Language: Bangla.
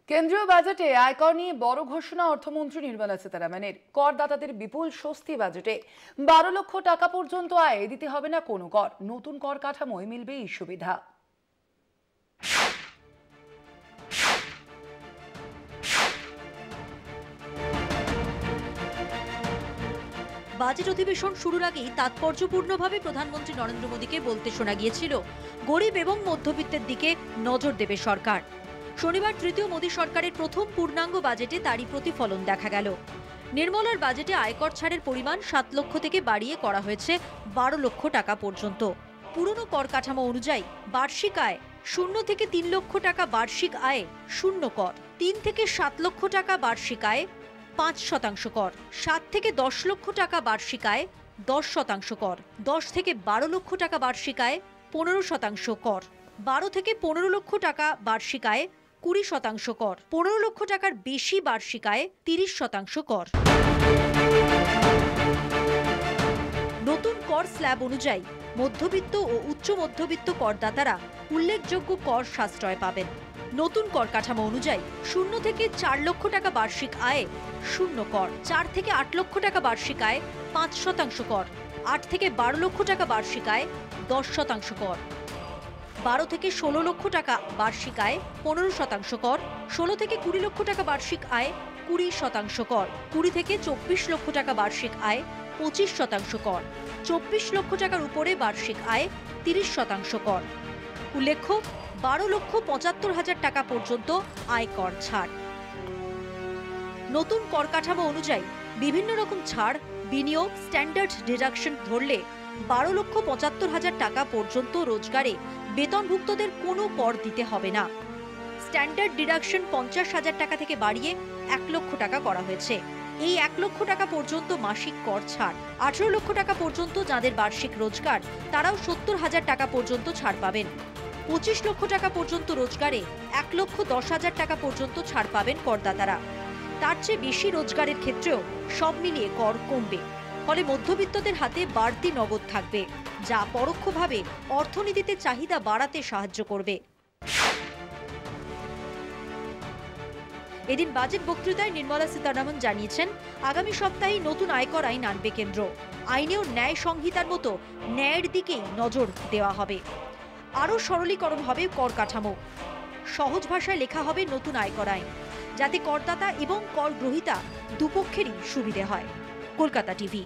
কেন্দ্রীয় বাজেটে আয়কর নিয়ে বড় ঘোষণা অর্থমন্ত্রী নির্মলা সীতারামনের। করদাতাদের বিপুল স্বস্তি। বাজেটে 12 লক্ষ টাকা পর্যন্ত আয় দিতে হবে না কোনো কর। নতুন কর কাঠামোয় মিলবে এই সুবিধা। বাজেট অধিবেশন শুরুর আগেই তাৎপর্যপূর্ণভাবে প্রধানমন্ত্রী নরেন্দ্র মোদীকে বলতে শোনা গিয়েছিল, গরিব এবং মধ্যবিত্তের দিকে নজর দেবে সরকার। শনিবার তৃতীয় মোদী সরকারের প্রথম পূর্ণাঙ্গ বাজেটে তারই প্রতিফলন দেখা গেল। নির্মলার বাজেটে আয়কর ছাড়ের পরিমাণ 7 লক্ষ থেকে বাড়িয়ে করা হয়েছে 12 লক্ষ টাকা পর্যন্ত। পুরনো কর কাঠামো অনুযায়ী বার্ষিক আয় 0 থেকে 3 লক্ষ টাকা বার্ষিক আয়ে 0 কর, 3 থেকে 7 লক্ষ টাকা বার্ষিক আয়ে 5% কর, 7 থেকে 10 লক্ষ টাকা বার্ষিক আয় 10% কর, 10 থেকে 12 লক্ষ টাকা বার্ষিক আয় 15% কর, 12 থেকে 15 লক্ষ টাকা বার্ষিক আয় 20% কর, 15 লক্ষ টাকার বেশি বার্ষিক আয় 30% কর। নতুন কর স্ল্যাব অনুযায়ী মধ্যবিত্ত ও উচ্চ মধ্যবিত্ত করদাতারা উল্লেখযোগ্য কর সাশ্রয় পাবেন। নতুন কর কাঠামো অনুযায়ী 0 থেকে 4 লক্ষ টাকা বার্ষিক আয়ে 0 কর, 4 থেকে 8 লক্ষ টাকা বার্ষিক আয় 5% কর, 8 থেকে 12 লক্ষ টাকা বার্ষিক আয় 10% কর, 12 থেকে 16 লক্ষ টাকা বার্ষিক আয় 15% কর, 16 থেকে 20 লক্ষ টাকা বার্ষিক আয় 20% কর, 20 থেকে 24 লক্ষ টাকা বার্ষিক আয় 25% কর, 24 লক্ষ টাকার উপরে বার্ষিক আয় 30% কর। উল্লেখ্য, 12,75,000 টাকা পর্যন্ত আয়কর ছাড়। নতুন কর কাঠামো অনুযায়ী বিভিন্ন রকম ছাড়, বিনিয়োগ, স্ট্যান্ডার্ড ডিডাকশন ধরলে 12,75,000 টাকা পর্যন্ত রোজগারে বেতনভুক্তদের কোনো কর দিতে হবে না। স্ট্যান্ডার্ড ডিডাকশন 50,000 টাকা থেকে বাড়িয়ে 1 লক্ষ টাকা করা হয়েছে। এই 1 লক্ষ টাকা পর্যন্ত মাসিক কর ছাড়। 18 লক্ষ টাকা পর্যন্ত যাদের বার্ষিক রোজগার, তারাও 70,000 টাকা পর্যন্ত ছাড় পাবেন। 25 লক্ষ টাকা পর্যন্ত রোজগারে 1,10,000 টাকা পর্যন্ত ছাড় পাবেন করদাতারা। তার চেয়ে বেশি রোজগারের ক্ষেত্রেও সব মিলিয়ে কর কমবে। ফলে মধ্যবিত্তদের হাতে বাড়তি নগদ থাকবে, যা পরোক্ষভাবে অর্থনীতিতে চাহিদা বাড়াতে সাহায্য করবে। এদিন বাজেট বক্তৃতায় নির্মলা সীতারামন জানিয়েছেন, আগামী সপ্তাহেই নতুন আয়কর আইন আনবে কেন্দ্র। আইনেও ন্যায় সংহিতার মতো ন্যায়ের দিকেই নজর দেওয়া হবে। আরও সরলীকরণ হবে কর কাঠামো। সহজ ভাষায় লেখা হবে নতুন আয়কর আইন, যাতে করদাতা এবং কর গ্রহীতা দুপক্ষেরই সুবিধে হয়। কলকাতা টিভি।